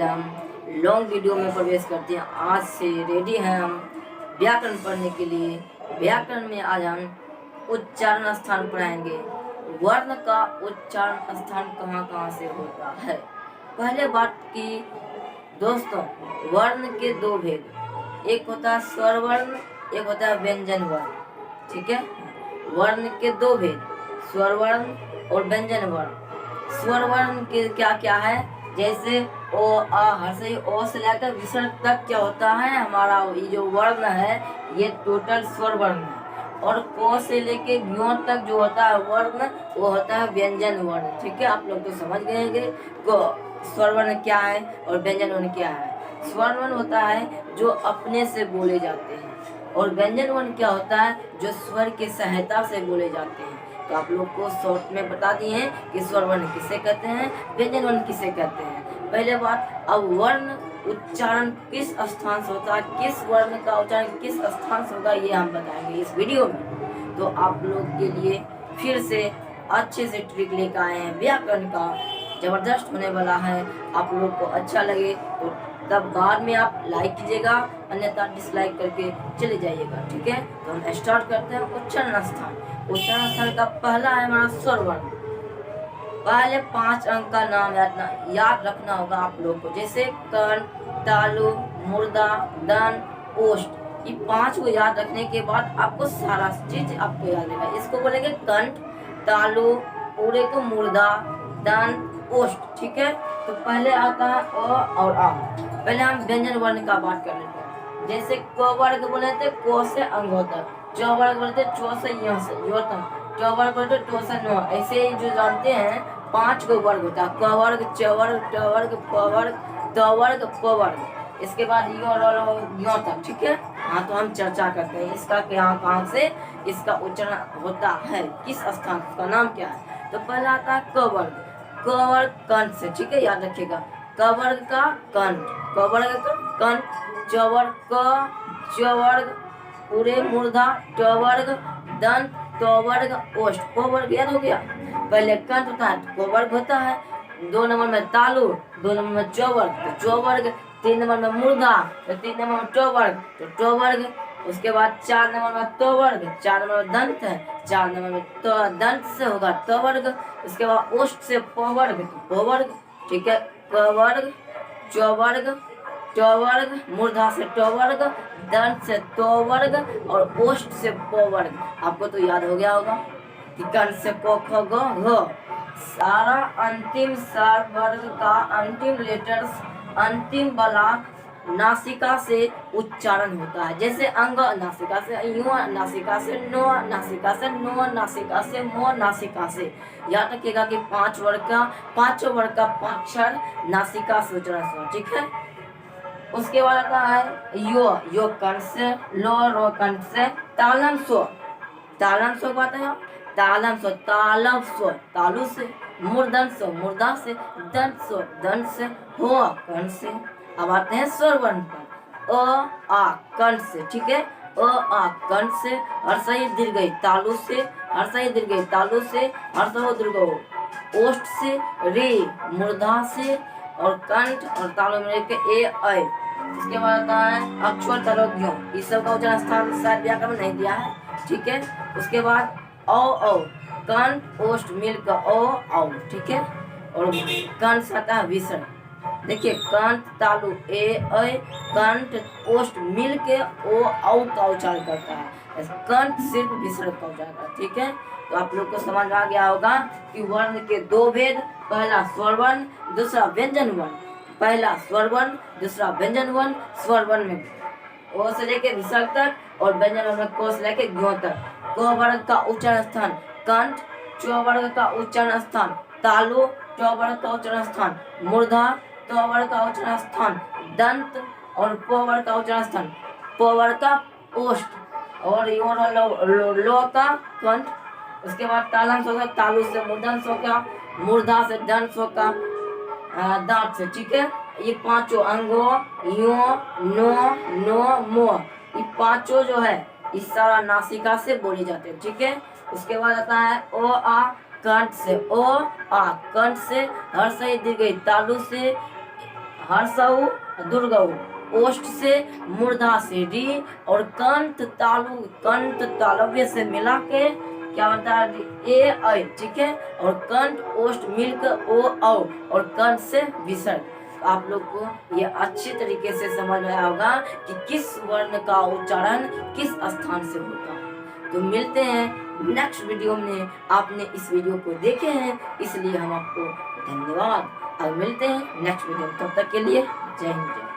आज हम long video में प्रवेश करते हैं। आज से रेडी हैं हम व्याकरण पढ़ने के लिए। व्याकरण में आज हम उच्चारण स्थान पढ़ाएंगे। वर्ण का उच्चारण स्थान कहाँ कहाँ से होता है। पहले बात की दोस्तों, वर्ण के दो भेद, एक होता है स्वर वर्ण, एक होता है व्यंजन वर्ण। ठीक है, वर्ण के दो भेद, स्वर वर्ण और व्यंजन वर्ण। स्वर वर्ण के क्या क्या है, जैसे ओ आ हर्षई ओ से लेकर विसर्ग तक क्या होता है, हमारा ये जो वर्ण है ये टोटल स्वर वर्ण है। और को से लेके ज्ञ तक जो होता है वर्ण वो होता है व्यंजन वर्ण। ठीक है, आप लोग तो समझ गए होंगे को स्वर वर्ण क्या है और व्यंजन वर्ण क्या है। स्वर वर्ण होता है जो अपने से बोले जाते हैं, और व्यंजन वर्ण क्या होता है जो स्वर की सहायता से बोले जाते हैं। तो आप लोग को शॉर्ट में बता दिए हैं कि स्वर वर्ण किसे कहते हैं, व्यंजन वर्ण किसे कहते हैं। पहले बात, अब वर्ण उच्चारण किस स्थान से होता है, किस वर्ण का उच्चारण किस स्थान से होगा, ये हम बताएंगे इस वीडियो में। तो आप लोग के लिए फिर से अच्छे से ट्रिक लेकर आए हैं। व्याकरण का जबरदस्त होने वाला है। आप लोग को अच्छा लगे तो तब बाद में आप लाइक कीजिएगा, अन्यथा डिसलाइक करके चले जाइएगा। ठीक है, तो हम स्टार्ट करते हैं। उच्चारण स्थान, उच्चारण स्थान का पहला है हमारा स्वर वर्ण। पहले 5 अंक का नाम याद रखना होगा आप लोग को, जैसे कर्ण, तालु, मुर्दा, दन, ओष्ठ। ये 5 को याद रखने के बाद आपको सारा चीज आपको याद रहेगा। इसको बोलेंगे कंठ, तालु, पूरे को मुर्दा, दन, ओष्ठ। ठीक है, तो पहले आता है अ और आ। पहले हम व्यंजन वर्ण का बात कर लेते हैं। जैसे क वर्ग बोले थे को से अंगों तक, च वर्ग बोलते चो से य से यो तक, ट वर्ग बोलते टो से नो। ऐसे ही जो जानते हैं 5 को वर्ग होता है, क वर्ग, च वर्ग, ट वर्ग, प वर्ग, त वर्ग, प वर्ग। इसके बाद यो तक। ठीक है, हाँ तो हम चर्चा करते हैं इसका कहाँ से इसका उच्चारण होता है, किस स्थान, का नाम क्या है। तो पहला आता है क वर्ग। क वर्ग कंठ से, ठीक है, याद रखिएगा। क वर्ग का कंठ, क वर्ग का कंठ, च वर्ग क, च वर्ग पूरे मूर्धा, ट वर्ग दंत, त वर्ग ओष्ठ, प वर्ग याद हो गया। पहले कंठ होता है, क वर्ग होता है। 2 नंबर में तालु, 2 नंबर में च वर्ग, तो च वर्ग। 3 नंबर में मूर्धा, तो 3 नंबर में ट वर्ग, तो ट वर्ग। उसके बाद 4 नंबर में त वर्ग, 4 नंबर में दंत है, 4 नंबर में त दंत से होगा त वर्ग। उसके बाद ओष्ठ से प वर्ग, तो प वर्ग। ठीक है, क वर्ग, च वर्ग, ट वर्ग, मूर्धा से ट वर्ग, दंत से त वर्ग और ओष्ठ से प वर्ग। आपको तो याद हो गया होगा कि कंठ से क ख ग घ। सारा अंतिम सार वर्ग का अंतिम लेटर्स अंतिम वाला नासिका से उच्चारण होता है। जैसे अंग नासिका से यू, नासिका से नो, नासिका से नो, नासिका से मो, नासिका से। याद रखिएगा कि 5 वर्ग का 5 वर्ग का 5 अक्षर नासिका से उच्चारण होता है। ठीक है, उसके बाद आता है यो कंठ से, लो रो कंठ से, तालम सो, तालम सो बात है, तालम सो, तालव सो तालु से, मूर्धन सो मूर्धा से, दंत सो दंत से, हो कंठ से। अब आते हैं स्वर वर्ण पर। अ आ कंठ से, ठीक है, अ आ कंठ से, हर्षई दीर्घई तालु से, हर्षई दीर्घई तालु से, हर्षो दीर्घो ओष्ठ से, रे मूर्धा से और कंठ और तालु में के ए ऐ। इसके बाद आता है अक्षर तलोज्ञों, इस सब का उच्चारण स्थान शायद व्याकरण नहीं दिया है। ठीक है, उसके बाद औ कंठ ओष्ठ मिलकर औ। ठीक है, और कंठ से आता है विसर्ग। देखिए कंठ तालु ए ऐ, कंठ ओष्ठ मिल के ओ औ का उच्चारण करता है। कंठ सिर्फ विसर्ग का उच्चारण करता है। ठीक है, तो आप लोग को समझ आ गया होगा कि वर्ण के दो भेद, पहला स्वर वर्ण, दूसरा व्यंजन वर्ण। पहला स्वर वर्ण, दूसरा व्यंजन वर्ण। स्वर वर्ण में ओ से लेके विसर्ग तक और व्यंजन वर्ण में को से लेके ज्ञ तक। क वर्ग का उच्चारण स्थान कंठ, च वर्ग का उच्चारण स्थान तालु, ट वर्ग का उच्चारण स्थान मूर्धा, त वर्ग का उच्चारण स्थान दंत और प वर्ग का उच्चारण स्थान प वर्ग का ओष्ठ और लो का कंठ। उसके बाद तालम सो का तालु से, मूर्धन सो का मूर्धा से, दंत सो का दांत से। ठीक है, ये 5 अंगों यो नो नो मो, ये 5 जो है इस सारा नासिका से बोले जाते हैं। ठीक है, उसके बाद आता है ओ आ कंठ से, ओ आ कंठ से, हर्षई दीर्घई तालु से, हर्षऊ दुर्गऊ, ओष्ठ से मूर्धा से री और कंठ तालव्य से मिला के क्या बनता है ए ऐ, ठीक है। और कंठ ओष्ठ मिलकर ओ औ और कंठ से विसर्ग। आप लोग को ये अच्छी तरीके से समझ में आया होगा कि किस वर्ण का उच्चारण किस स्थान से होता है। तो मिलते हैं नेक्स्ट वीडियो में। आपने इस वीडियो को देखे हैं इसलिए हम आपको धन्यवाद। अब मिलते हैं नेक्स्ट वीडियो में, तब तक के लिए जय हिंद।